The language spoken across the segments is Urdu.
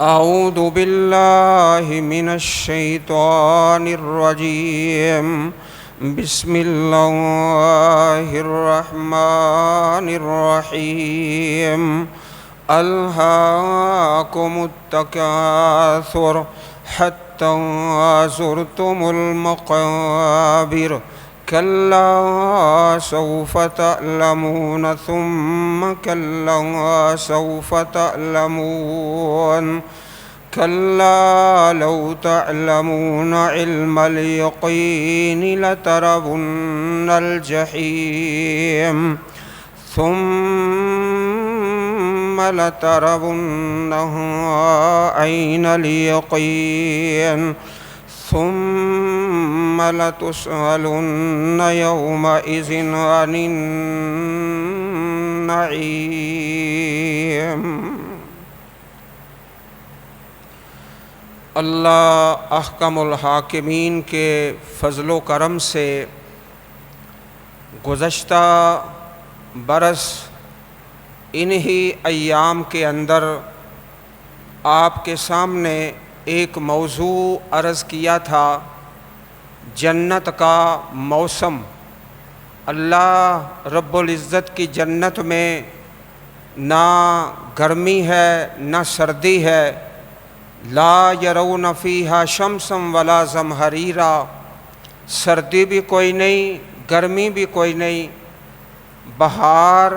اعوذ باللہ من الشیطان الرجیم بسم اللہ الرحمن الرحیم الہاکم التکاثر حتی زرتم المقابر کلا سوف تعلمون ثم کلا سوف تعلمون کلا لو تعلمون علم الیقین لترون الجحیم ثم لترونها عین الیقین ثم لتسألن يومئذ عن النعیم۔ اللہ احکم الحاکمین کے فضل و کرم سے گزشتہ برس انہی ایام کے اندر آپ کے سامنے ایک موضوع عرض کیا تھا، جنت کا موسم۔ اللہ رب العزت کی جنت میں نہ گرمی ہے نہ سردی ہے، لا یرون فیہا شمسا ولا زمہریرا، سردی بھی کوئی نہیں گرمی بھی کوئی نہیں، بہار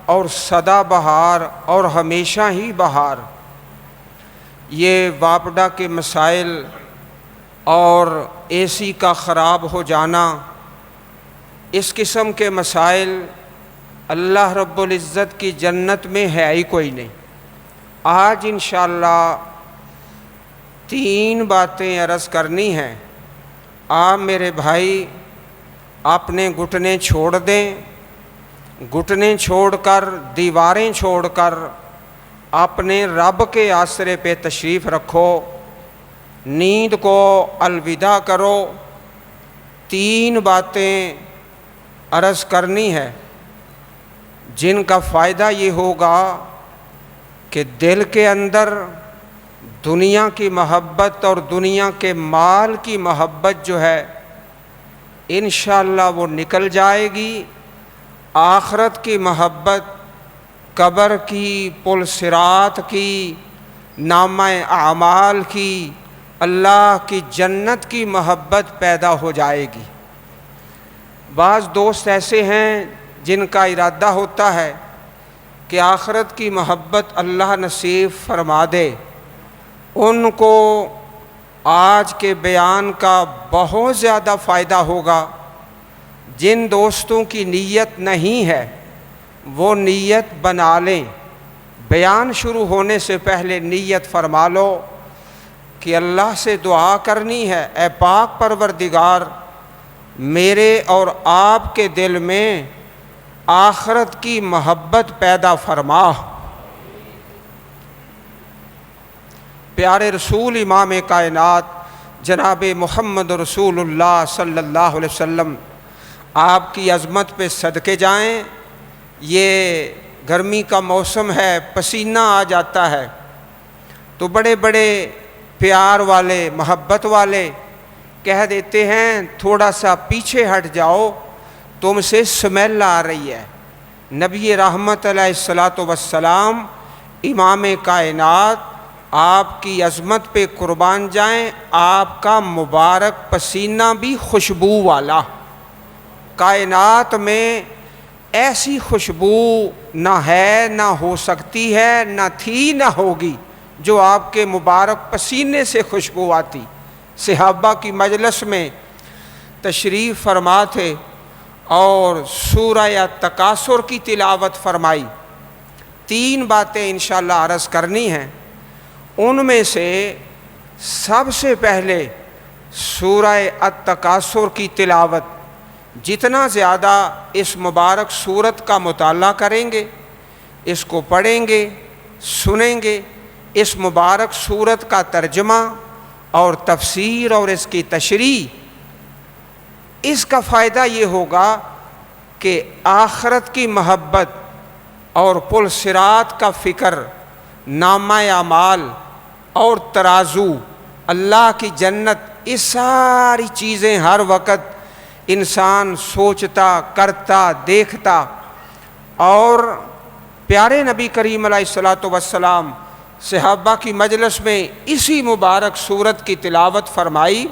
اور سدا بہار اور ہمیشہ ہی بہار۔ یہ واپڈا کے مسائل اور اے سی کا خراب ہو جانا، اس قسم کے مسائل اللہ رب العزت کی جنت میں ہے ہی کوئی نہیں۔ آج انشاءاللہ 3 باتیں عرض کرنی ہیں۔ آپ میرے بھائی اپنے گھٹنے چھوڑ دیں، گھٹنے چھوڑ کر دیواریں چھوڑ کر اپنے رب کے آسرے پہ تشریف رکھو، نیند کو الوداع کرو۔ 3 باتیں عرض کرنی ہے جن کا فائدہ یہ ہوگا کہ دل کے اندر دنیا کی محبت اور دنیا کے مال کی محبت جو ہے انشاءاللہ وہ نکل جائے گی۔ آخرت کی محبت، قبر کی، پل صراط کی، نامہ اعمال کی، اللہ کی جنت کی محبت پیدا ہو جائے گی۔ بعض دوست ایسے ہیں جن کا ارادہ ہوتا ہے کہ آخرت کی محبت اللہ نصیب فرما دے، ان کو آج کے بیان کا بہت زیادہ فائدہ ہوگا۔ جن دوستوں کی نیت نہیں ہے وہ نیت بنا لیں، بیان شروع ہونے سے پہلے نیت فرما لو کہ اللہ سے دعا کرنی ہے، اے پاک پروردگار میرے اور آپ کے دل میں آخرت کی محبت پیدا فرما۔ پیارے رسول امام کائنات جناب محمد رسول اللہ صلی اللہ علیہ وسلم، آپ کی عظمت پہ صدقے جائیں۔ یہ گرمی کا موسم ہے، پسینہ آ جاتا ہے تو بڑے بڑے پیار والے محبت والے کہہ دیتے ہیں تھوڑا سا پیچھے ہٹ جاؤ، تم سے سمیل آ رہی ہے۔ نبی رحمت علیہ الصلاۃ والسلام امام کائنات، آپ کی عظمت پہ قربان جائیں، آپ کا مبارک پسینہ بھی خوشبو والا۔ کائنات میں ایسی خوشبو نہ ہے، نہ ہو سکتی ہے، نہ تھی، نہ ہوگی جو آپ کے مبارک پسینے سے خوشبو آتی۔ صحابہ کی مجلس میں تشریف فرما تھے اور سورہ تکاثر کی تلاوت فرمائی۔ 3 باتیں انشاءاللہ عرض کرنی ہیں، ان میں سے سب سے پہلے سورہ التکاثر کی تلاوت۔ جتنا زیادہ اس مبارک سورت کا مطالعہ کریں گے، اس کو پڑھیں گے، سنیں گے، اس مبارک سورت کا ترجمہ اور تفسیر اور اس کی تشریح، اس کا فائدہ یہ ہوگا کہ آخرت کی محبت اور پل صراط کا فکر، نامہ اعمال اور ترازو، اللہ کی جنت، یہ ساری چیزیں ہر وقت انسان سوچتا، کرتا، دیکھتا۔ اور پیارے نبی کریم علیہ الصلاۃ والسلام صحابہ کی مجلس میں اسی مبارک سورت کی تلاوت فرمائی۔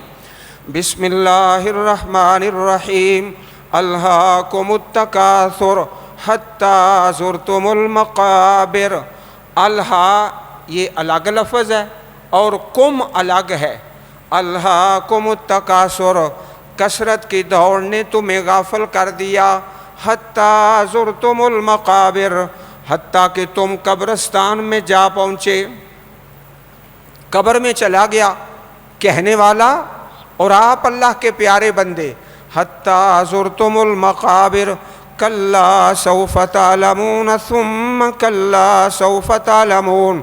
بسم اللہ الرحمن الرحیم، الہاکم التکاثر حتی زرتم المقابر۔ الہا یہ الگ لفظ ہے اور کم الگ ہے۔ الہاکم التکاثر، کثرت کی دوڑ نے تمہیں غافل کر دیا، حتی زرتم المقابر، حتیٰ کہ تم قبرستان میں جا پہنچے۔ قبر میں چلا گیا کہنے والا اور آپ اللہ کے پیارے بندے۔ حتیٰ زرتم المقابر کلا سوف تعلمون ثم کلا سوف تعلمون۔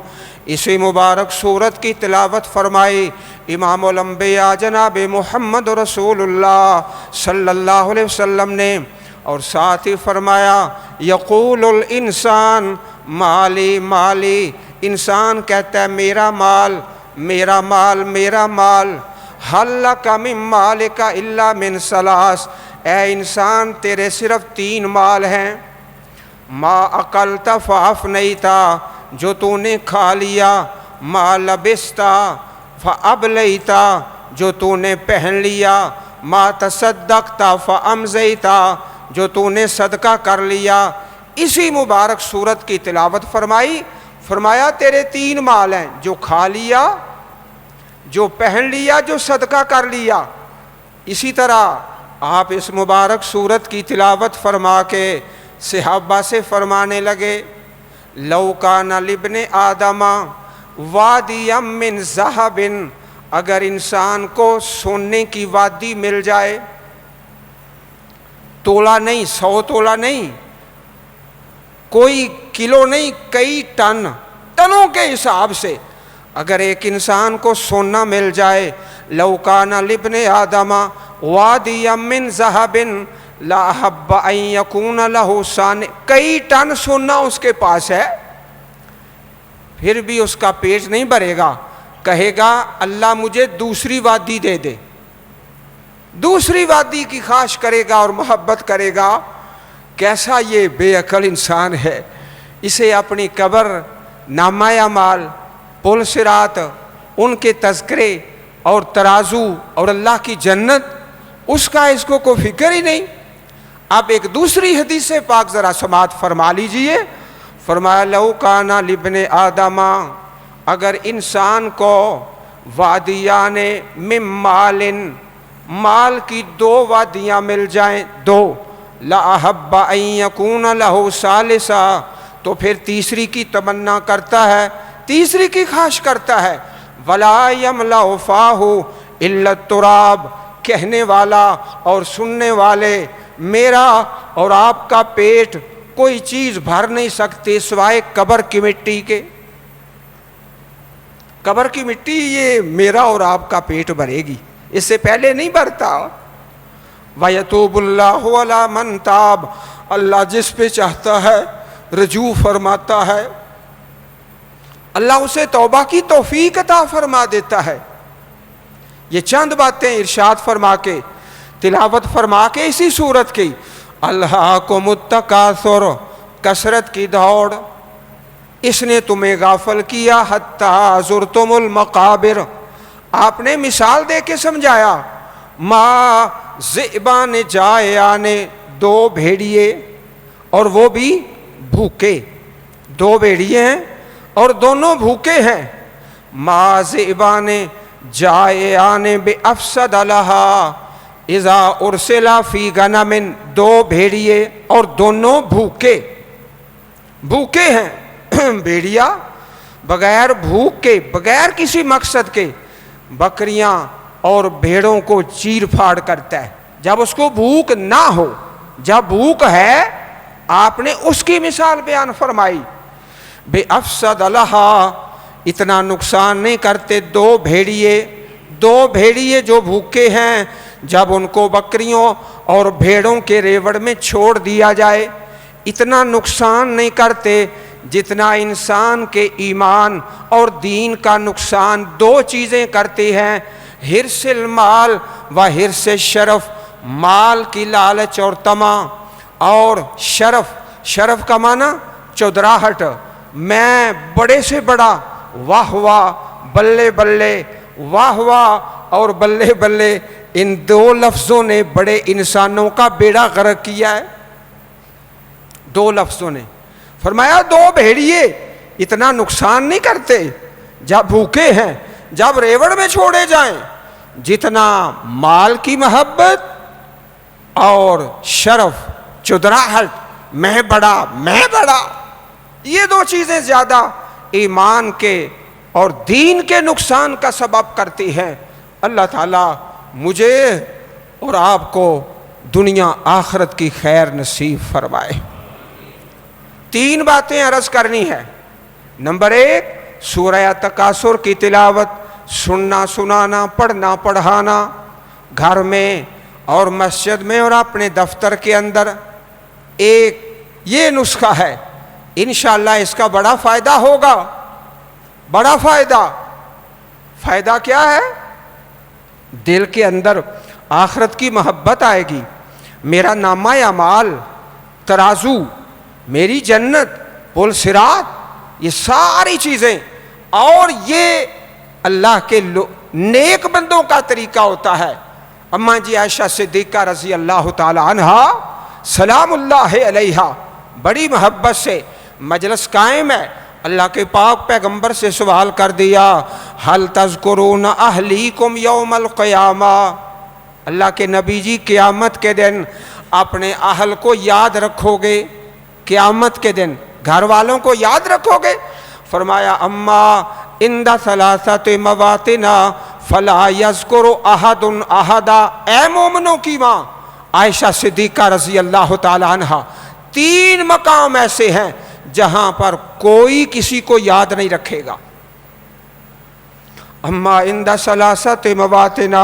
اسی مبارک سورت کی تلاوت فرمائی امام الانبیاء جناب محمد رسول اللہ صلی اللہ علیہ وسلم نے، اور ساتھ ہی فرمایا یقول الانسان مالی مالی، انسان کہتا ہے میرا مال میرا مال میرا مال۔ حل لک من مالک الا من ثلاث، اے انسان تیرے صرف 3 مال ہیں۔ ما اکلت فافنیت، جو تو نے کھا لیا۔ ما لبست فابلیت، جو تو نے پہن لیا۔ ما تصدقت فامضیت، جو تو نے صدقہ کر لیا۔ اسی مبارک سورت کی تلاوت فرمائی، فرمایا تیرے 3 مال ہیں، جو کھا لیا، جو پہن لیا، جو صدقہ کر لیا۔ اسی طرح آپ اس مبارک سورت کی تلاوت فرما کے صحابہ سے فرمانے لگے لو کان لابن آدم وادی من ذہب، اگر انسان کو سونے کی وادی مل جائے، تولا نہیں، 100 تولا نہیں، کوئی کلو نہیں، کئی ٹنوں کے حساب سے اگر ایک انسان کو سونا مل جائے، لو کان لابن آدم وادی من ذہب لاحب ان یکون لہ ثانی، کئی ٹن سونا اس کے پاس ہے، پھر بھی اس کا پیٹ نہیں بھرے گا، کہے گا اللہ مجھے دوسری وادی دے دے، دوسری وادی کی خواہش کرے گا اور محبت کرے گا۔ کیسا یہ بے عقل انسان ہے، اسے اپنی قبر، نامہ اعمال، پل صراط، ان کے تذکرے اور ترازو اور اللہ کی جنت، اس کا اس کو کوئی فکر ہی نہیں۔ اب ایک دوسری حدیث پاک ذرا سماعت فرما لیجئے، فرمایا لو کان لابن آدم، اگر انسان کو وادیان من مال، مال کی 2 وادیاں مل جائیں، 2، لأحب ان یکون لہ ثالثا، تو پھر تیسری کی تمنا کرتا ہے، تیسری کی خواہش کرتا ہے۔ ولا یملأ فاہ الا التراب، کہنے والا اور سننے والے، میرا اور آپ کا پیٹ کوئی چیز بھر نہیں سکتی سوائے قبر کی مٹی کے۔ قبر کی مٹی یہ میرا اور آپ کا پیٹ بھرے گی، اس سے پہلے نہیں بھرتا۔ وَيَتُوبُ اللَّهُ عَلَى مَن تَابَ، اللہ جس پہ چاہتا ہے رجوع فرماتا ہے، اللہ اسے توبہ کی توفیق عطا فرما دیتا ہے۔ یہ چند باتیں ارشاد فرما کے، تلاوت فرما کے اسی سورت کی، الہاکم التکاثر، کثرت کی دوڑ، اس نے تمہیں غافل کیا، حتی زرتم المقابر، آپ نے مثال دے کے سمجھایا، ما ذئبان جائعان، 2 بھیڑیے اور وہ بھی بھوکے، 2 بھیڑیے ہیں اور دونوں بھوکے ہیں۔ ما ذئبان جائعان بافسد لہا اذا ارسلا فی غنم، 2 بھیڑیے اور دونوں بھوکے ہیں۔ بھیڑیا بغیر بھوک کے، بغیر کسی مقصد کے بکریاں اور بھیڑوں کو چیر پھاڑ کرتا ہے جب اس کو بھوک نہ ہو، جب بھوک ہے آپ نے اس کی مثال بیان فرمائی۔ بے افسد لہا، اتنا نقصان نہیں کرتے 2 بھیڑیے جو بھوکے ہیں، جب ان کو بکریوں اور بھیڑوں کے ریوڑ میں چھوڑ دیا جائے اتنا نقصان نہیں کرتے جتنا انسان کے ایمان اور دین کا نقصان دو چیزیں کرتی ہیں، حرص المال و حرص شرف، مال کی لالچ اور طمع، اور شرف کا معنی چودراہٹ، میں بڑے سے بڑا، واہ واہ بلے بلے، واہ واہ اور بلے بلے، ان دو لفظوں نے بڑے انسانوں کا بیڑا غرق کیا ہے۔ دو لفظوں نے فرمایا دو بھیڑیے اتنا نقصان نہیں کرتے جب بھوکے ہیں، جب ریوڑ میں چھوڑے جائیں، جتنا مال کی محبت اور شرف، چودراہٹ، میں بڑا، یہ دو چیزیں زیادہ ایمان کے اور دین کے نقصان کا سبب کرتی ہیں۔ اللہ تعالیٰ مجھے اور آپ کو دنیا آخرت کی خیر نصیب فرمائے۔ تین باتیں عرض کرنی ہے۔ نمبر 1، سورہ تکاثر کی تلاوت، سننا سنانا، پڑھنا پڑھانا، گھر میں اور مسجد میں اور اپنے دفتر کے اندر، ایک یہ نسخہ ہے، انشاءاللہ اس کا بڑا فائدہ ہوگا، بڑا فائدہ کیا ہے؟ دل کے اندر آخرت کی محبت آئے گی، میرا نامہ اعمال، ترازو، میری جنت، پل صراط، یہ ساری چیزیں، اور یہ اللہ کے نیک بندوں کا طریقہ ہوتا ہے۔ اماں جی عائشہ صدیقہ رضی اللہ تعالی عنہا سلام اللہ علیہا بڑی محبت سے مجلس قائم ہے، اللہ کے پاک پیغمبر سے سوال کر دیا، حل تذکرون اہلیکم یوم القیامہ، اللہ کے نبی جی قیامت کے دن اپنے اہل کو یاد رکھو گے؟ قیامت کے دن گھر والوں کو یاد رکھو گے؟ فرمایا اما عند ثلاثۃ مواطن فلا یذکر احد احدا، اے مومنوں کی ماں عائشہ صدیقہ رضی اللہ تعالی عنہا، 3 مقام ایسے ہیں جہاں پر کوئی کسی کو یاد نہیں رکھے گا۔ اما عند ثلاثۃ مواطن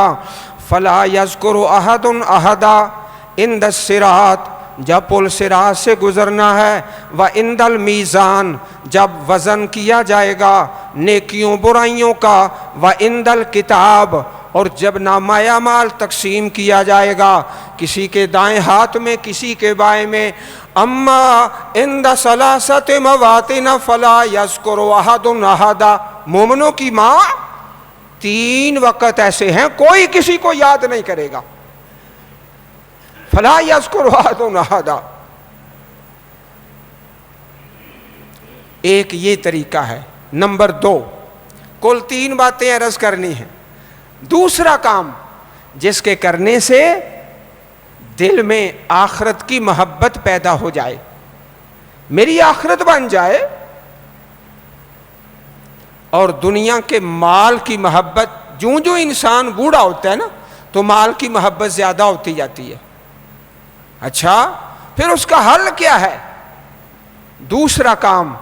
فلا یذکر احد احدا، عند الصراط جب پل صراط سے گزرنا ہے، وعند المیزان جب وزن کیا جائے گا نیکیوں برائیوں کا، وعند الکتاب اور جب نامہ اعمال تقسیم کیا جائے گا، کسی کے دائیں ہاتھ میں کسی کے بائیں میں، اما عند ثلاثۃ مواطن فلا یذکر احد احدا، مومنوں کی ماں 3 وقت ایسے ہیں کوئی کسی کو یاد نہیں کرے گا، فلا یذکر احد احدا۔ ایک یہ طریقہ ہے۔ نمبر 2، کل 3 باتیں عرض کرنی ہیں۔ دوسرا کام جس کے کرنے سے دل میں آخرت کی محبت پیدا ہو جائے، میری آخرت بن جائے، اور دنیا کے مال کی محبت، جو انسان بوڑھا ہوتا ہے نا تو مال کی محبت زیادہ ہوتی جاتی ہے۔ اچھا پھر اس کا حل کیا ہے؟ دوسرا کام،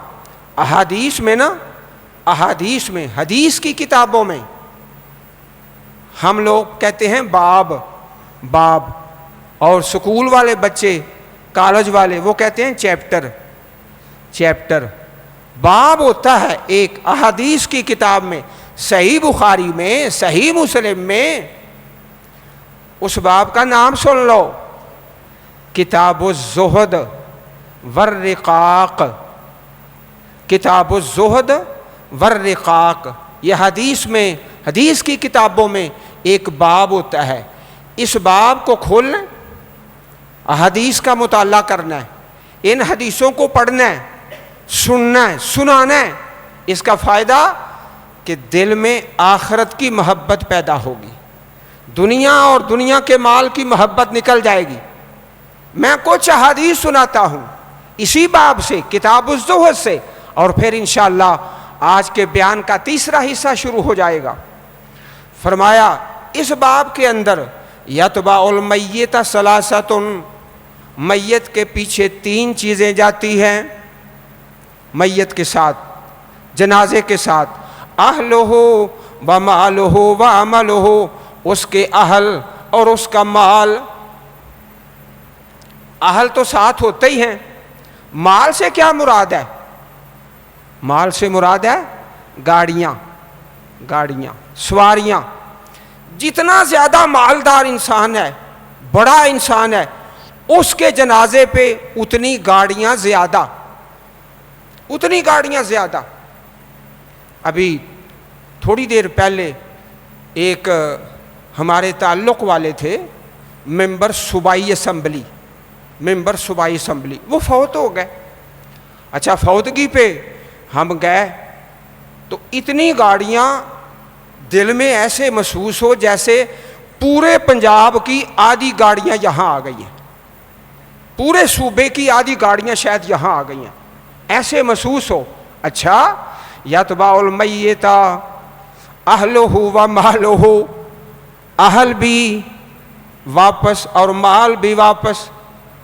احادیث میں حدیث کی کتابوں میں ہم لوگ کہتے ہیں باب، اور سکول والے بچے، کالج والے، وہ کہتے ہیں چیپٹر۔ باب ہوتا ہے ایک احادیث کی کتاب میں، صحیح بخاری میں، صحیح مسلم میں، اس باب کا نام سن لو، کتاب الزہد والرقاق، کتاب الزہد والرقاق، یہ حدیث کی کتابوں میں ایک باب ہوتا ہے۔ اس باب کو کھولنا، احادیث کا مطالعہ کرنا ہے، ان حدیثوں کو پڑھنا ہے، سننا ہے، سنانا ہے۔ اس کا فائدہ کہ دل میں آخرت کی محبت پیدا ہوگی، دنیا اور دنیا کے مال کی محبت نکل جائے گی۔ میں کچھ احادیث سناتا ہوں اسی باب سے، کتاب الزہد سے، اور پھر انشاءاللہ آج کے بیان کا تیسرا حصہ شروع ہو جائے گا۔ فرمایا اس باب کے اندر یتبع المیت ثلاثۃ، میت کے پیچھے 3 چیزیں جاتی ہیں، میت کے ساتھ، جنازے کے ساتھ، اہلہ و مالہ و عملہ، اس کے اہل اور اس کا مال۔ اہل تو ساتھ ہوتے ہی ہیں، مال سے کیا مراد ہے؟ مال سے مراد ہے گاڑیاں، گاڑیاں، سواریاں۔ جتنا زیادہ مالدار انسان ہے، بڑا انسان ہے، اس کے جنازے پہ اتنی گاڑیاں زیادہ، اتنی گاڑیاں زیادہ۔ ابھی تھوڑی دیر پہلے ایک ہمارے تعلق والے تھے، ممبر صوبائی اسمبلی، ممبر صوبائی اسمبلی، وہ فوت ہو گئے۔ اچھا، فوتگی پہ ہم گئے تو اتنی گاڑیاں، دل میں ایسے محسوس ہو جیسے پورے پنجاب کی آدھی گاڑیاں یہاں آ گئی ہیں، پورے صوبے کی آدھی گاڑیاں شاید یہاں آ گئی ہیں، ایسے محسوس ہو۔ اچھا، یتبع المیت اہلہ و مالہ، اہل بھی واپس اور مال بھی واپس۔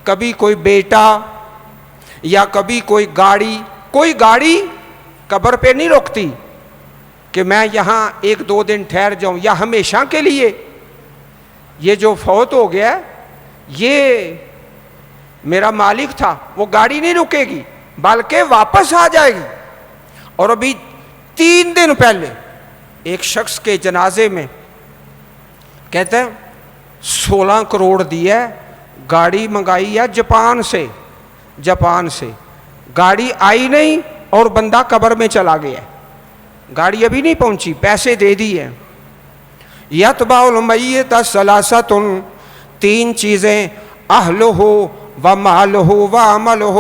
کبھی کوئی بیٹا یا کبھی کوئی گاڑی قبر پہ نہیں رکتی کہ میں یہاں 1-2 دن ٹھہر جاؤں یا ہمیشہ کے لیے۔ یہ جو فوت ہو گیا یہ میرا مالک تھا، وہ گاڑی نہیں رکے گی بلکہ واپس آ جائے گی۔ اور ابھی 3 دن پہلے ایک شخص کے جنازے میں کہتے ہیں 16 کروڑ دیا، گاڑی منگائی ہے جاپان سے، گاڑی آئی نہیں اور بندہ قبر میں چلا گیا، گاڑی ابھی نہیں پہنچی، پیسے دے دیے۔ یتبع المیت ثلاثۃ، 3 چیزیں، اہلہ و مالہ و عملہ،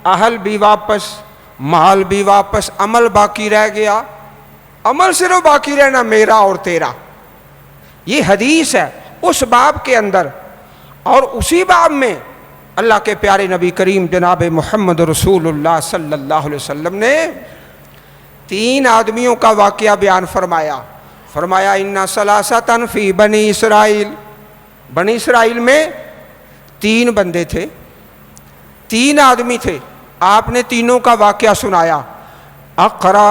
اہل بھی واپس، مال بھی واپس، عمل باقی رہ گیا۔ عمل صرف باقی رہنا میرا اور تیرا۔ یہ حدیث ہے اس باب کے اندر، اور اسی باب میں اللہ کے پیارے نبی کریم جناب محمد رسول اللہ صلی اللہ علیہ وسلم نے 3 آدمیوں کا واقعہ بیان فرمایا ان ثلاثۃ فی بنی اسرائیل، بنی اسرائیل میں 3 بندے تھے، 3 آدمی تھے، آپ نے تینوں کا واقعہ سنایا۔ اقرا،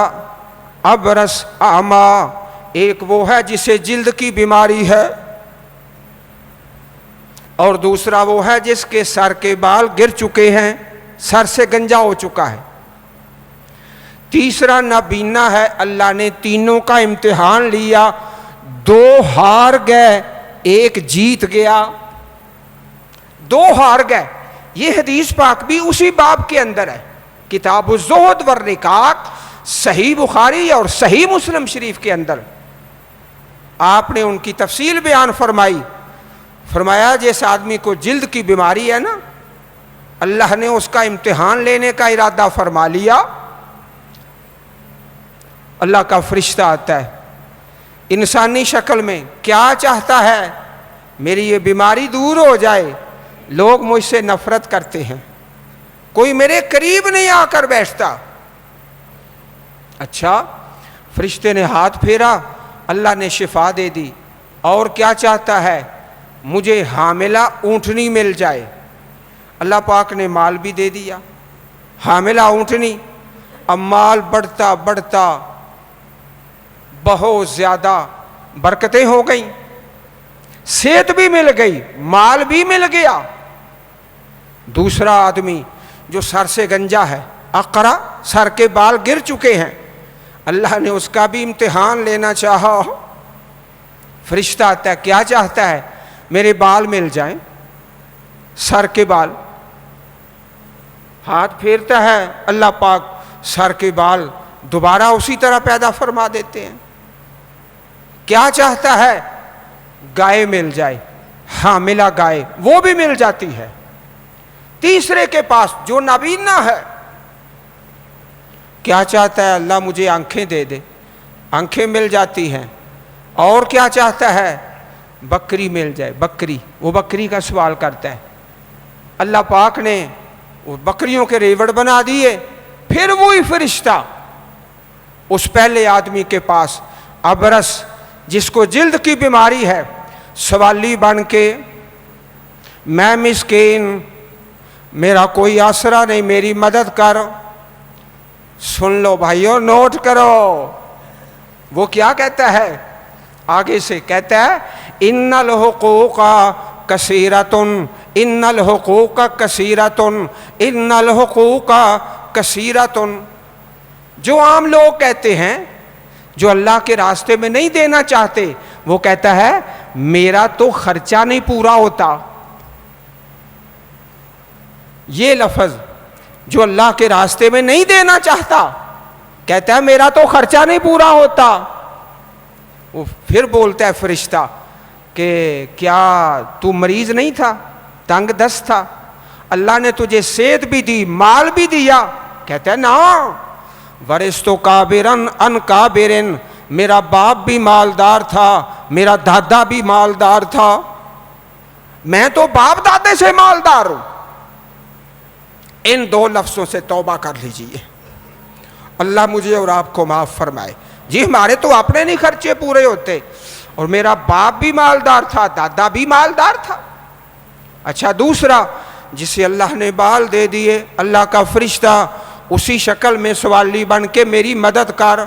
ابرس، اعما، ایک وہ ہے جسے جلد کی بیماری ہے، اور دوسرا وہ ہے جس کے سر کے بال گر چکے ہیں، سر سے گنجا ہو چکا ہے، تیسرا نابینا ہے۔ اللہ نے تینوں کا امتحان لیا، 2 ہار گئے، 1 جیت گیا، 2 ہار گئے۔ یہ حدیث پاک بھی اسی باب کے اندر ہے، کتاب الزہد والرقاق، صحیح بخاری اور صحیح مسلم شریف کے اندر آپ نے ان کی تفصیل بیان فرمایا جس آدمی کو جلد کی بیماری ہے نا، اللہ نے اس کا امتحان لینے کا ارادہ فرما لیا، اللہ کا فرشتہ آتا ہے انسانی شکل میں، کیا چاہتا ہے؟ میری یہ بیماری دور ہو جائے، لوگ مجھ سے نفرت کرتے ہیں، کوئی میرے قریب نہیں آ کر بیٹھتا۔ اچھا، فرشتے نے ہاتھ پھیرا، اللہ نے شفا دے دی۔ اور کیا چاہتا ہے؟ مجھے حاملہ اونٹنی مل جائے، اللہ پاک نے مال بھی دے دیا، حاملہ اونٹنی۔ اب مال بڑھتا بڑھتا بہت زیادہ برکتیں ہو گئیں، صحت بھی مل گئی، مال بھی مل گیا۔ دوسرا آدمی جو سر سے گنجا ہے، اقرا، سر کے بال گر چکے ہیں، اللہ نے اس کا بھی امتحان لینا چاہا، فرشتہ آتا ہے، کیا چاہتا ہے؟ میرے بال مل جائیں، سر کے بال۔ ہاتھ پھیرتا ہے، اللہ پاک سر کے بال دوبارہ اسی طرح پیدا فرما دیتے ہیں۔ کیا چاہتا ہے؟ گائے مل جائے، حاملہ گائے، وہ بھی مل جاتی ہے۔ تیسرے کے پاس جو نابینا ہے، کیا چاہتا ہے؟ اللہ مجھے آنکھیں دے دے، آنکھیں مل جاتی ہیں۔ اور کیا چاہتا ہے؟ بکری مل جائے، بکری، وہ بکری کا سوال کرتا ہے، اللہ پاک نے وہ بکریوں کے ریوڑ بنا دیے۔ پھر وہی فرشتہ اس پہلے آدمی کے پاس، ابرس، جس کو جلد کی بیماری ہے، سوالی بن کے، میں مسکین، میرا کوئی آسرا نہیں، میری مدد کر۔ سن لو بھائیو، نوٹ کرو، وہ کیا کہتا ہے؟ آگے سے کہتا ہے ان الحقوق کثیرۃ، ان الحقوق کثیرۃ، ان الحقوق کثیرۃ، جو عام لوگ کہتے ہیں، جو اللہ کے راستے میں نہیں دینا چاہتے، وہ کہتا ہے میرا تو خرچہ نہیں پورا ہوتا. یہ لفظ جو اللہ کے راستے میں نہیں دینا چاہتا کہتا ہے میرا تو خرچہ نہیں پورا ہوتا. وہ پھر بولتا ہے فرشتہ کہ کیا تو مریض نہیں تھا، تنگ دست تھا، اللہ نے تجھے صحت بھی دی، مال بھی دیا؟ کہتا ہے نا، ورثت کابرن ان کابرن، میرا باپ بھی مالدار تھا، میرا دادا بھی مالدار تھا، میں تو باپ دادے سے مالدار ہوں. ان دو لفظوں سے توبہ کر لیجئے، اللہ مجھے اور آپ کو معاف فرمائے. جی ہمارے تو اپنے نہیں خرچے پورے ہوتے، اور میرا باپ بھی مالدار تھا، دادا بھی مالدار تھا. اچھا دوسرا، جسے اللہ نے بال دے دیے، اللہ کا فرشتہ اسی شکل میں سوالی بن کے میری مدد کر.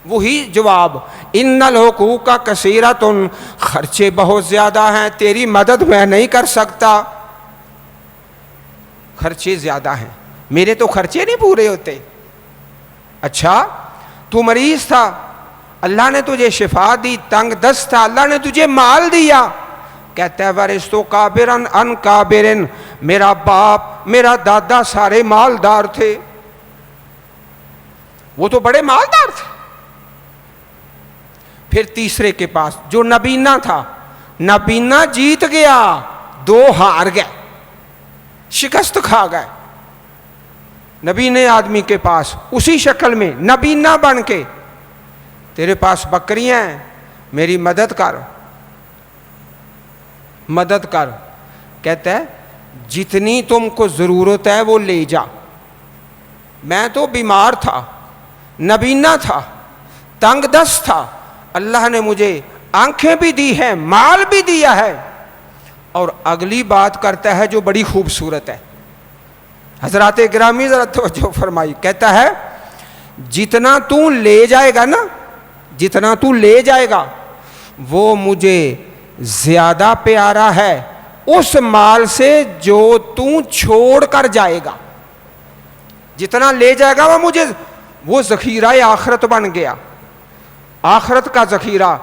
وہی جواب، ان الحقوق کثیرۃ، خرچے بہت زیادہ ہیں، تیری مدد میں نہیں کر سکتا، خرچے زیادہ ہیں، میرے تو خرچے نہیں پورے ہوتے. اچھا تو مریض تھا، اللہ نے تجھے شفا دی، تنگ دست تھا، اللہ نے تجھے مال دیا. کہتا ہے ورثت کابرن ان کابرن، میرا باپ میرا دادا سارے مالدار تھے، وہ تو بڑے مالدار تھے. پھر تیسرے کے پاس جو نبینا تھا، نبینا جیت گیا، دو ہار گئے، شکست کھا گئے. نبینے آدمی کے پاس اسی شکل میں نبینا بن کے، تیرے پاس بکریاں ہیں، میری مدد کر، مدد کر. کہتا ہے جتنی تم کو ضرورت ہے وہ لے جا، میں تو بیمار تھا، نبینا تھا، تنگ دست تھا، اللہ نے مجھے آنکھیں بھی دی ہیں، مال بھی دیا ہے. اور اگلی بات کرتا ہے جو بڑی خوبصورت ہے، حضرات گرامی ذرا توجہ فرمائی. کہتا ہے جتنا تو لے جائے گا نا، جتنا تو لے جائے گا وہ مجھے زیادہ پیارا ہے اس مال سے جو تو چھوڑ کر جائے گا. جتنا لے جائے گا وہ مجھے، وہ ذخیرہ آخرت بن گیا، آخرت کا ذخیرہ.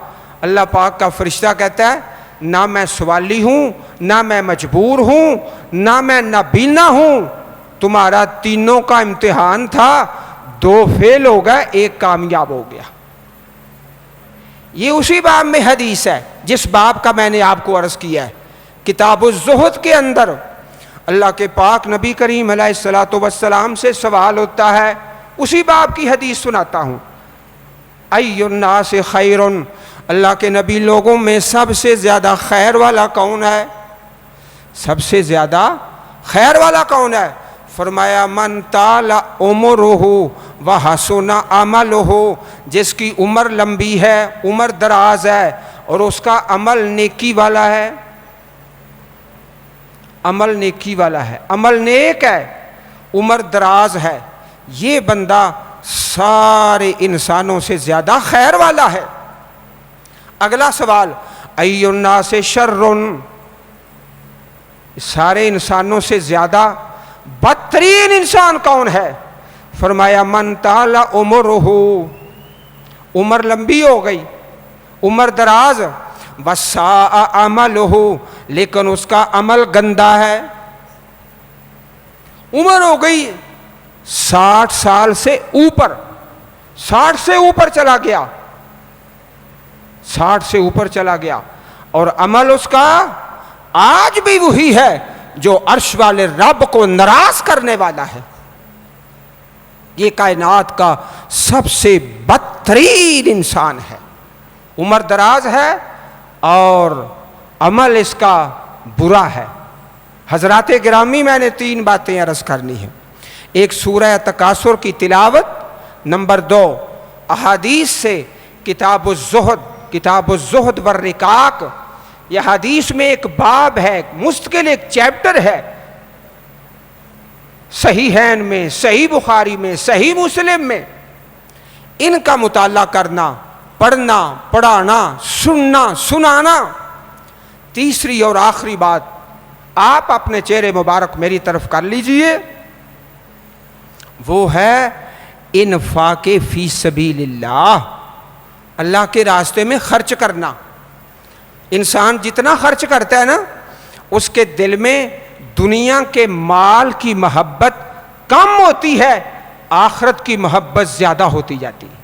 اللہ پاک کا فرشتہ کہتا ہے نہ میں سوالی ہوں، نہ میں مجبور ہوں، نہ میں نابینا ہوں، تمہارا تینوں کا امتحان تھا، دو فیل ہو گئے، ایک کامیاب ہو گیا. یہ اسی باب میں حدیث ہے جس باب کا میں نے آپ کو عرض کیا ہے. کتاب الزہد کے اندر اللہ کے پاک نبی کریم علیہ الصلوۃ والسلام سے سوال ہوتا ہے، اسی باب کی حدیث سناتا ہوں. ای الناس خیر، اللہ کے نبی لوگوں میں سب سے زیادہ خیر والا کون ہے؟ سب سے زیادہ خیر والا کون ہے؟ فرمایا من طال عمرہ وحسن عملہ، جس کی عمر لمبی ہے، عمر دراز ہے، اور اس کا عمل نیکی والا ہے. عمل نیکی والا ہے، عمل نیک ہے، عمر دراز ہے، یہ بندہ سارے انسانوں سے زیادہ خیر والا ہے. اگلا سوال، ای الناس شر، سارے انسانوں سے زیادہ بدترین انسان کون ہے؟ فرمایا من طال عمرہ، عمر لمبی ہو گئی، عمر دراز، وساء عملہ، لیکن اس کا عمل گندا ہے. عمر ہو گئی 60 سال سے اوپر، 60 سے اوپر چلا گیا، 60 سے اوپر چلا گیا، اور عمل اس کا آج بھی وہی ہے جو عرش والے رب کو ناراض کرنے والا ہے. یہ کائنات کا سب سے بدترین انسان ہے، عمر دراز ہے اور عمل اس کا برا ہے. حضرات گرامی میں نے 3 باتیں عرض کرنی ہیں. ایک سورہ تکاثر کی تلاوت، نمبر 2 احادیث سے کتاب الزہد والرقاق. یہ حدیث میں ایک باب ہے، مستقل ایک چیپٹر ہے، صحیحین میں، صحیح بخاری میں، صحیح مسلم میں. ان کا مطالعہ کرنا، پڑھنا، پڑھانا، سننا، سنانا. تیسری اور آخری بات، آپ اپنے چہرے مبارک میری طرف کر لیجئے، وہ ہے انفاق فی سبیل اللہ، اللہ کے راستے میں خرچ کرنا۔ انسان جتنا خرچ کرتا ہے نا، اس کے دل میں دنیا کے مال کی محبت کم ہوتی ہے، آخرت کی محبت زیادہ ہوتی جاتی ہے۔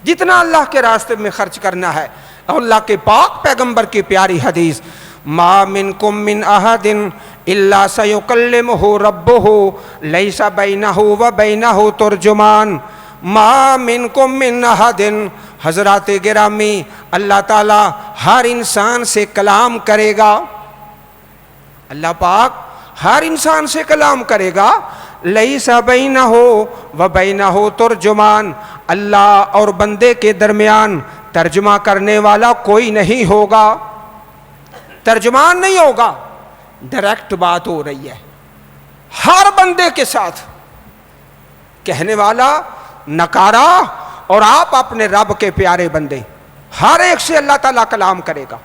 جتنا اللہ کے راستے میں خرچ کرنا ہے، اور اللہ کے پاک پیغمبر کی پیاری حدیث، ما منکم من احد الا سیکلمہ ربہ لیس بینہ و بینہ ترجمان۔ ما منکم من احد، حضرات گرامی، اللہ تعالی ہر انسان سے کلام کرے گا، اللہ پاک ہر انسان سے کلام کرے گا، لیس بینہ و بینہ ترجمان، اللہ اور بندے کے درمیان ترجمہ کرنے والا کوئی نہیں ہوگا، ترجمان نہیں ہوگا، ڈائریکٹ بات ہو رہی ہے ہر بندے کے ساتھ، کہنے والا نکارا، اور آپ اپنے رب کے پیارے بندے، ہر ایک سے اللہ تعالیٰ کلام کرے گا۔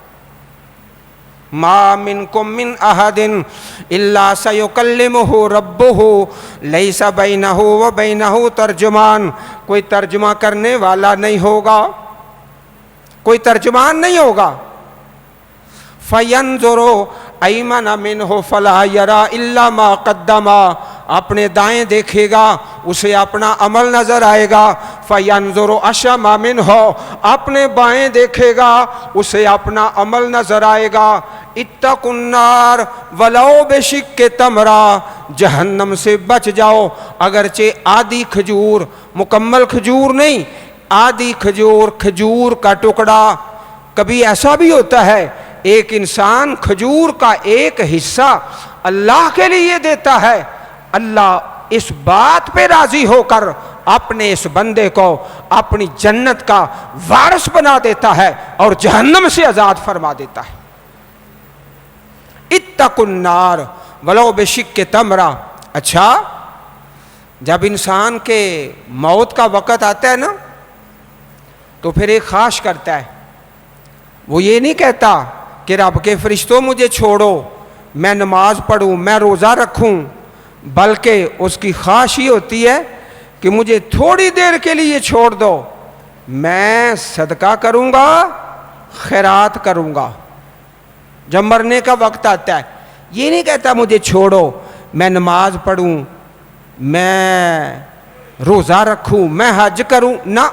ما منکم من احد الا سیکلمہ ربہ لیس بینہ و بینہ ترجمان، کوئی ترجمہ کرنے والا نہیں ہوگا، کوئی ترجمان نہیں ہوگا۔ فینظر ایمن منہ فلا یری الا ما قدم، اپنے دائیں دیکھے گا، اسے اپنا عمل نظر آئے گا۔ فینظر اشم منہ، اپنے بائیں دیکھے گا، اسے اپنا عمل نظر آئے گا۔ اتقوا النار ولو بشق تمرہ، جہنم سے بچ جاؤ اگرچہ آدھی کھجور، مکمل کھجور نہیں، آدھی کھجور، کھجور کا ٹکڑا۔ کبھی ایسا بھی ہوتا ہے ایک انسان کھجور کا ایک حصہ اللہ کے لیے دیتا ہے، اللہ اس بات پہ راضی ہو کر اپنے اس بندے کو اپنی جنت کا وارث بنا دیتا ہے اور جہنم سے آزاد فرما دیتا ہے۔ اتقوا النار ولو بشق تمرہ۔ اچھا، جب انسان کے موت کا وقت آتا ہے نا، تو پھر ایک خواہش کرتا ہے، وہ یہ نہیں کہتا کہ رب کے فرشتوں مجھے چھوڑو، میں نماز پڑھوں، میں روزہ رکھوں، بلکہ اس کی خواہش یہ ہوتی ہے کہ مجھے تھوڑی دیر کے لیے چھوڑ دو، میں صدقہ کروں گا، خیرات کروں گا۔ جب مرنے کا وقت آتا ہے، یہ نہیں کہتا مجھے چھوڑو، میں نماز پڑھوں، میں روزہ رکھوں، میں حج کروں، نہ،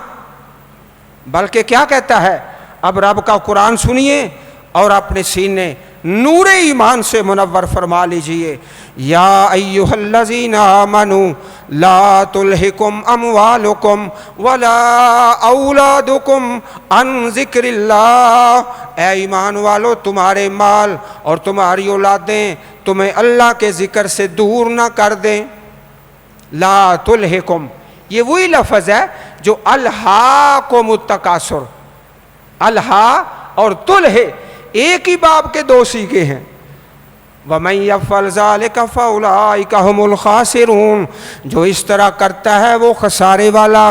بلکہ کیا کہتا ہے؟ اب رب کا قرآن سنیے اور اپنے سینے نور ایمان سے منور فرما لیجئے۔ یا ایھا الذین آمنوا لا تلہکم اموالکم ولا اولادکم عن ذکر اللہ، اے ایمان والو، تمہارے مال اور تمہاری اولادیں تمہیں اللہ کے ذکر سے دور نہ کر دیں۔ لا تلہکم، یہ وہی لفظ ہے جو الہاکم التکاثر، الہا اور تلہ ایک ہی باب کے دو سیغے ہیں۔ وَمَن يَفْعَلْ ذَلِكَ فَأُولَٰئِكَ هُمُ الْخَاسِرُونَ، جو اس طرح کرتا ہے وہ خسارے والا۔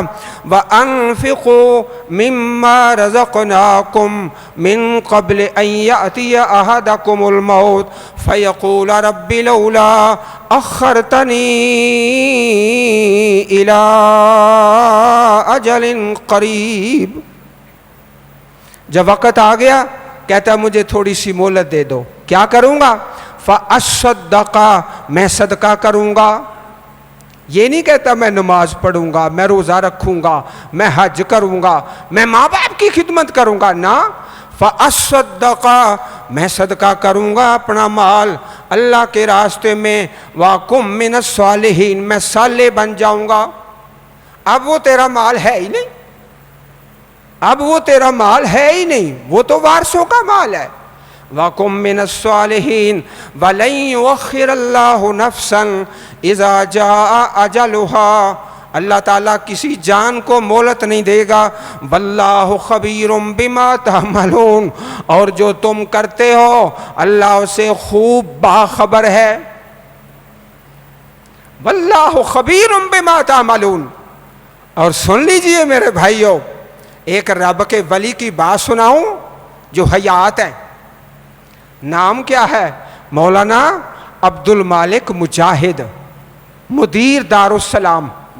وَأَنفِقُوا مِمَّا رَزَقْنَاكُم مِّن قَبْلِ أَن يَأْتِيَ أَحَدَكُمُ الْمَوْتُ فَيَقُولَ رَبِّ لَوْلَا أَخَّرْتَنِي إِلَىٰ أَجَلٍ قَرِيبٍ، جب وقت آ گیا کہتا مجھے تھوڑی سی مہلت دے دو، کیا کروں گا؟ فَأَصَّدَّقَ، میں صدقہ کروں گا۔ یہ نہیں کہتا میں نماز پڑھوں گا، میں روزہ رکھوں گا، میں حج کروں گا، میں ماں باپ کی خدمت کروں گا، نہ، فَأَصَّدَّقَ، میں صدقہ کروں گا اپنا مال اللہ کے راستے میں۔ وَأَكُن مِّنَ الصَّالِحِينَ، میں صالح بن جاؤں گا۔ اب وہ تیرا مال ہے ہی نہیں، اب وہ تیرا مال ہے ہی نہیں، وہ تو وارثوں کا مال ہے۔ وَقُم مِّنَ الصَّالِحِينَ وَلَن يُؤَخِّرَ اللَّهُ نَفْسًا إِذَا جَاءَ أَجَلُهَا، اللہ تعالیٰ کسی جان کو مہلت نہیں دے گا۔ وَاللَّهُ خَبِيرٌ بِمَا تَعْمَلُونَ، اور جو تم کرتے ہو اللہ اسے خوب باخبر ہے۔ وَاللَّهُ خَبِيرٌ بِمَا تَعْمَلُونَ۔ اور سن لیجئے میرے بھائیوں، ایک رب کے ولی کی بات سناؤں جو حیات ہے، نام کیا ہے؟ مولانا عبد المالک مجاہد، مدیر دار السلام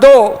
2,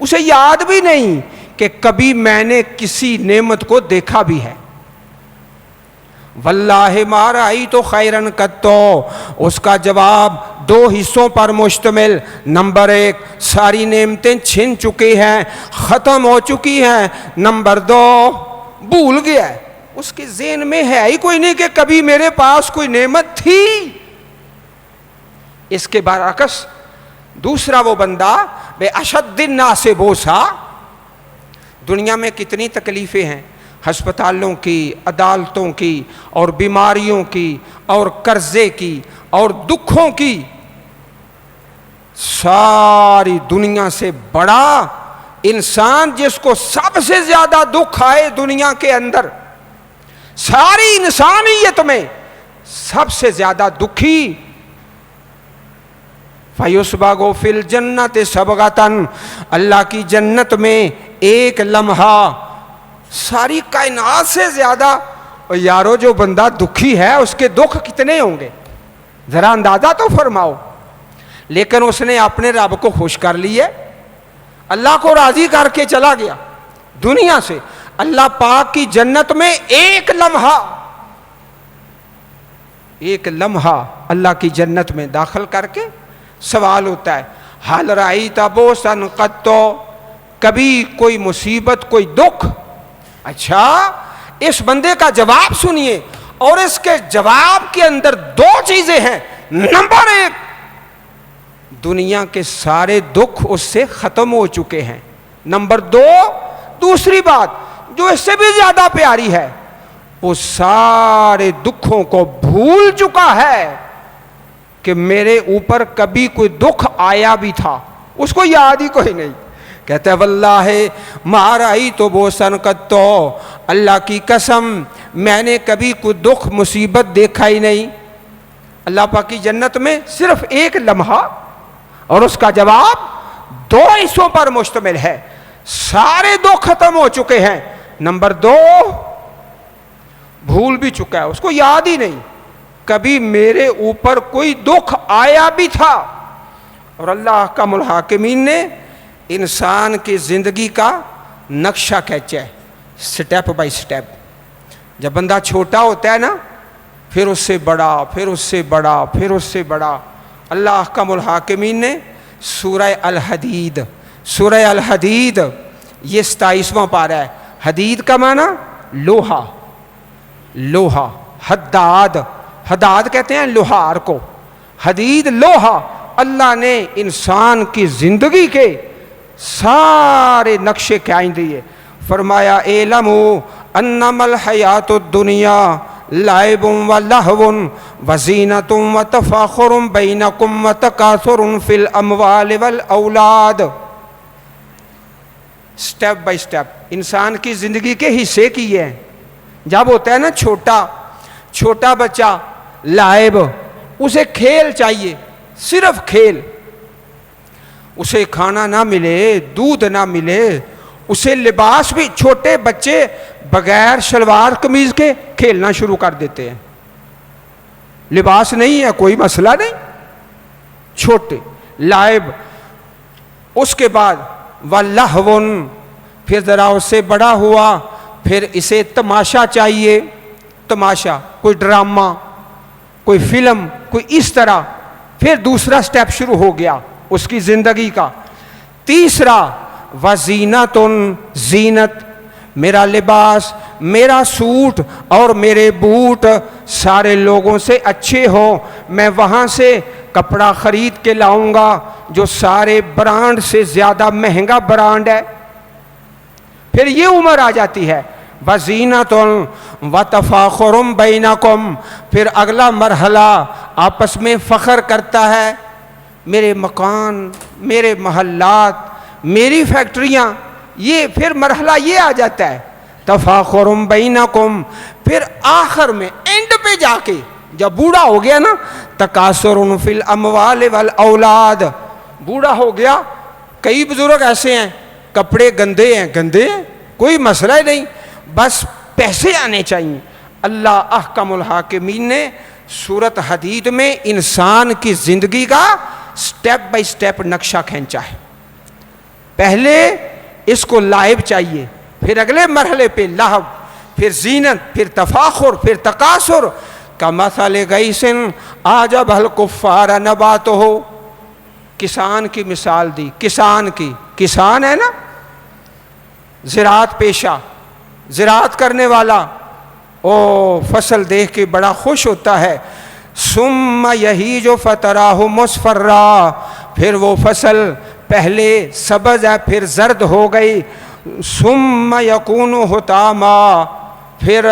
اسے یاد بھی نہیں کہ کبھی میں نے کسی نعمت کو دیکھا بھی ہے. واللہ ما رأیت خیرا قط، اس کا جواب دو حصوں پر مشتمل. نمبر ایک، ساری نعمتیں چھن چکی ہیں، ختم ہو چکی ہیں. نمبر دو، بھول گیا ہے، اس کے ذہن میں ہے ہی کوئی نہیں کہ کبھی میرے پاس کوئی نعمت تھی. اس کے برعکس دوسرا وہ بندہ بے اشد الناس بوسا، دنیا میں کتنی تکلیفیں ہیں، ہسپتالوں کی، عدالتوں کی، اور بیماریوں کی، اور قرضے کی، اور دکھوں کی. ساری دنیا سے بڑا انسان جس کو سب سے زیادہ دکھ آئے دنیا کے اندر، ساری انسانیت میں سب سے زیادہ دکھی، فَيُسْبَغُ فِي الْجَنَّةِ سَبْغَةً، اللہ کی جنت میں ایک لمحہ ساری کائنات سے زیادہ. اور یارو جو بندہ دکھی ہے اس کے دکھ کتنے ہوں گے ذرا اندازہ تو فرماؤ. لیکن اس نے اپنے رب کو خوش کر لیے، اللہ کو راضی کر کے چلا گیا دنیا سے. اللہ پاک کی جنت میں ایک لمحہ اللہ کی جنت میں داخل کر کے سوال ہوتا ہے، حل رأیت بوسا قط، کبھی کوئی مصیبت، کوئی دکھ. اچھا، اس بندے کا جواب سنیے، اور اس کے جواب کے اندر دو چیزیں ہیں. نمبر ایک، دنیا کے سارے دکھ اس سے ختم ہو چکے ہیں. نمبر دو، دوسری بات جو اس سے بھی زیادہ پیاری ہے، وہ سارے دکھوں کو بھول چکا ہے کہ میرے اوپر کبھی کوئی دکھ آیا بھی تھا، اس کو یاد ہی کوئی نہیں. کہتا ہے واللہ ما رأیت بوسا قط، اللہ کی قسم میں نے کبھی کوئی دکھ مصیبت دیکھا ہی نہیں. اللہ پاک کی جنت میں صرف ایک لمحہ، اور اس کا جواب دو حصوں پر مشتمل ہے. سارے دکھ ختم ہو چکے ہیں. نمبر دو، بھول بھی چکا ہے، اس کو یاد ہی نہیں کبھی میرے اوپر کوئی دکھ آیا بھی تھا. اور اللہ احکم الحاکمین نے انسان کی زندگی کا نقشہ کھینچا ہے، سٹیپ بائی سٹیپ. جب بندہ چھوٹا ہوتا ہے نا، پھر اس سے بڑا، پھر اس سے بڑا، پھر اس سے بڑا. اللہ احکم الحاکمین نے سورہ الحدید یہ 27واں پارہ ہے. حدید کا معنی لوہا، حداد کہتے ہیں لوہار کو، حدید لوہا. اللہ نے انسان کی زندگی کے سارے نقشے قائم دیے. فرمایا اعلموا انما الحیات الدنیا لعب ولہو وزینۃ وتفاخر بینکم وتکاثر فی الاموال والاولاد. سٹیپ بائی سٹیپ انسان کی زندگی کے حصے کیے ہیں. جب ہوتا ہے نا چھوٹا بچہ لعب، اسے کھیل چاہیے، صرف کھیل. اسے کھانا نہ ملے، دودھ نہ ملے، اسے لباس بھی، چھوٹے بچے بغیر شلوار قمیض کے کھیلنا شروع کر دیتے ہیں. لباس نہیں ہے کوئی مسئلہ نہیں، چھوٹے لعب. اس کے بعد وَلَہْوٌ، پھر ذرا اس سے بڑا ہوا، پھر اسے تماشا چاہیے، تماشا، کوئی ڈرامہ، کوئی فلم، کوئی اس طرح. پھر دوسرا سٹیپ شروع ہو گیا اس کی زندگی کا. تیسرا وَزِینَةٌ، زینت، میرا لباس، میرا سوٹ اور میرے بوٹ سارے لوگوں سے اچھے ہوں، میں وہاں سے کپڑا خرید کے لاؤں گا جو سارے برانڈ سے زیادہ مہنگا برانڈ ہے. پھر یہ عمر آ جاتی ہے وَزِینَةٌ وَتَفَاخُرٌ بَیْنَکُمْ. پھر اگلا مرحلہ آپس میں فخر کرتا ہے، میرے مکان، میرے محلات، میری فیکٹریاں. یہ پھر مرحلہ یہ آ جاتا ہے تفاخر بینکم. پھر آخر میں اینڈ پہ جا کے جب بوڑھا ہو گیا نا، تکاثر فی الاموال والاولاد، بوڑھا ہو گیا. کئی بزرگ ایسے ہیں کپڑے گندے ہیں، کوئی مسئلہ ہی نہیں، بس پیسے آنے چاہیے. اللہ احکم الحاکمین نے سورۃ حدید میں انسان کی زندگی کا سٹیپ بائی سٹیپ نقشہ کھینچا ہے. پہلے اس کو لائب چاہیے، پھر اگلے مرحلے پہ لہب، پھر زینت، پھر تفاخر، پھر تکاثر۔ کمثل غیث اعجب الکفار نباتہ، کسان کی مثال دی، کسان ہے نا، زراعت پیشہ، زراعت کرنے والا، فصل دیکھ کے بڑا خوش ہوتا ہے۔ ثم یہیج فتراہ مصفرا، پھر وہ فصل پہلے سبز ہے پھر زرد ہو گئی۔ ثم یکون حطاما، پھر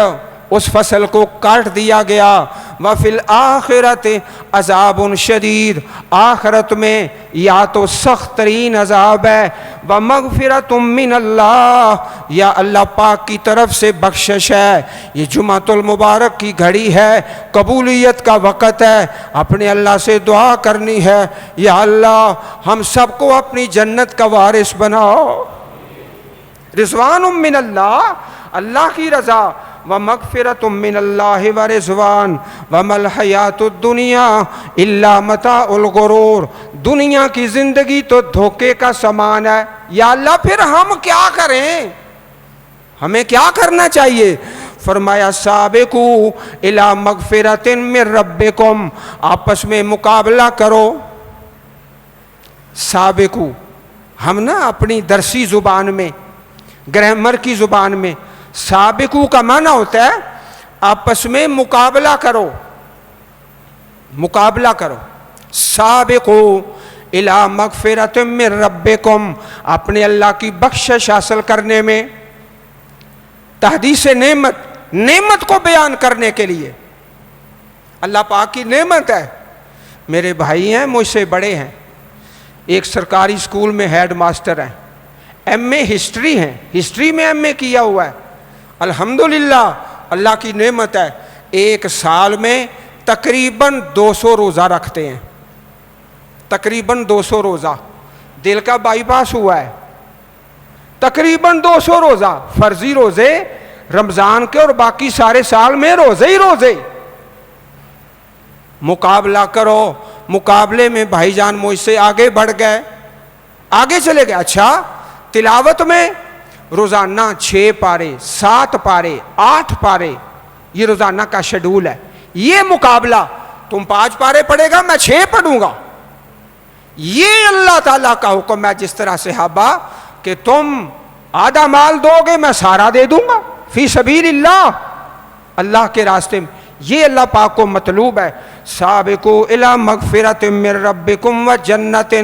اس فصل کو کاٹ دیا گیا۔ وفی الآخرۃ عذاب شدید، آخرت میں یا تو سخت ترین عذاب ہے۔ ومغفرۃ من اللہ، یا اللہ پاک کی طرف سے بخشش ہے۔ یہ جمعۃ المبارک کی گھڑی ہے، قبولیت کا وقت ہے، اپنے اللہ سے دعا کرنی ہے، یا اللہ ہم سب کو اپنی جنت کا وارث بناؤ۔ رضوان من اللہ، اللہ کی رضا، ومغفرۃ من اللہ ورضوان، وما الحیات الدنیا الا متاع الغرور، دنیا کی زندگی تو دھوکے کا سامان ہے۔ یا اللہ پھر ہم کیا کریں، ہمیں کیا کرنا چاہیے؟ فرمایا سابقوا الی مغفرۃ من ربکم، آپس میں مقابلہ کرو۔ سابقوا، ہم نا اپنی درسی زبان میں، گرامر کی زبان میں سابقو کا معنی ہوتا ہے آپس میں مقابلہ کرو، مقابلہ کرو۔ سابقو الی مغفرۃ من ربکم، اپنے اللہ کی بخشش حاصل کرنے میں، تحدیث نعمت کو بیان کرنے کے لیے۔ اللہ پاک کی نعمت ہے۔ میرے بھائی ہیں مجھ سے بڑے ہیں، ایک سرکاری اسکول میں ہیڈ ماسٹر ہیں، ایم اے ہسٹری ہیں، ہسٹری میں ایم اے کیا ہوا ہے۔ الحمدللہ اللہ کی نعمت ہے، ایک سال میں تقریباً 200 روزہ رکھتے ہیں، تقریباً 200 روزہ۔ دل کا بائی پاس ہوا ہے، تقریباً 200 روزہ، فرضی روزے رمضان کے اور باقی سارے سال میں روزے ہی روزے۔ مقابلہ کرو، مقابلے میں بھائی جان مجھ سے آگے بڑھ گئے، آگے چلے گئے۔ اچھا تلاوت میں روزانہ 6 پارے، 7 پارے، 8 پارے، یہ روزانہ کا شیڈول ہے۔ یہ مقابلہ، تم 5 پارے پڑھے گا میں 6 پڑھوں گا، یہ اللہ تعالیٰ کا حکم ہے۔ جس طرح صحابہ کہ تم آدھا مال دو گے میں سارا دے دوں گا فی سبیل اللہ، اللہ کے راستے میں، یہ اللہ پاک کو مطلوب ہے۔ سابقوا الی مغفرۃ من ربکم وجنۃ،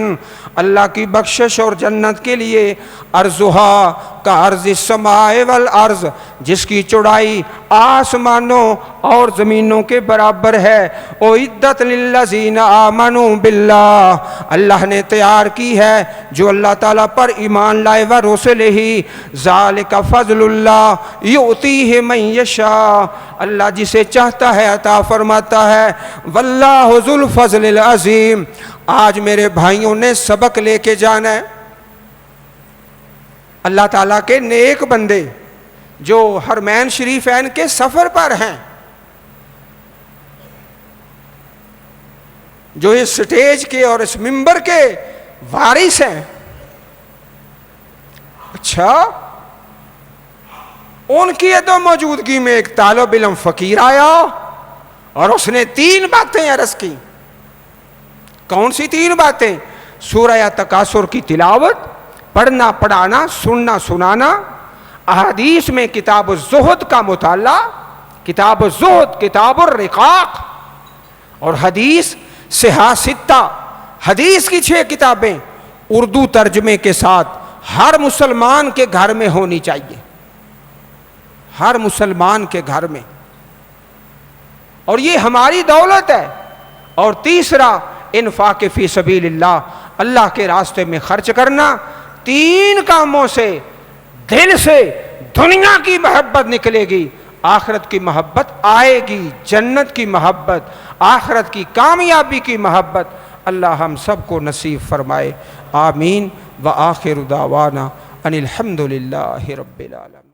اللہ کی بخشش اور جنت کے لیے، عرضھا کا عرض السماء والارض، جس کی چوڑائی آسمانوں اور زمینوں کے برابر ہے۔ اعدت للذین آمنوا باللہ، اللہ نے تیار کی ہے جو اللہ تعالیٰ پر ایمان لائے، ورسلہ، ذالک فضل اللہ یؤتیہ من یشاء، اللہ جسے چاہتا ہے عطا فرماتا ہے، واللہ ذو الفضل العظیم۔ آج میرے بھائیوں نے سبق لے کے جانا ہے، اللہ تعالیٰ کے نیک بندے جو حرمین شریفین کے سفر پر ہیں، جو اس سٹیج کے اور اس ممبر کے وارث ہیں، اچھا ان کی تو موجودگی میں ایک طالب علم فقیر آیا اور اس نے 3 باتیں عرض کی۔ کون سی 3 باتیں؟ سورہ تکاثر کی تلاوت، پڑھنا پڑھانا، سننا سنانا، احادیث میں کتاب الزہد کا مطالعہ، کتاب الزہد، کتاب الرقاق، اور حدیث صحاح 6، حدیث کی 6 کتابیں اردو ترجمے کے ساتھ ہر مسلمان کے گھر میں ہونی چاہیے، ہر مسلمان کے گھر میں، اور یہ ہماری دولت ہے۔ اور تیسرا انفاق فی سبیل اللہ، اللہ کے راستے میں خرچ کرنا۔ 3 کاموں سے دل سے دنیا کی محبت نکلے گی، آخرت کی محبت آئے گی، جنت کی محبت، آخرت کی کامیابی کی محبت اللہ ہم سب کو نصیب فرمائے، آمین۔ وآخر دعوانا ان الحمد للہ رب العالمین۔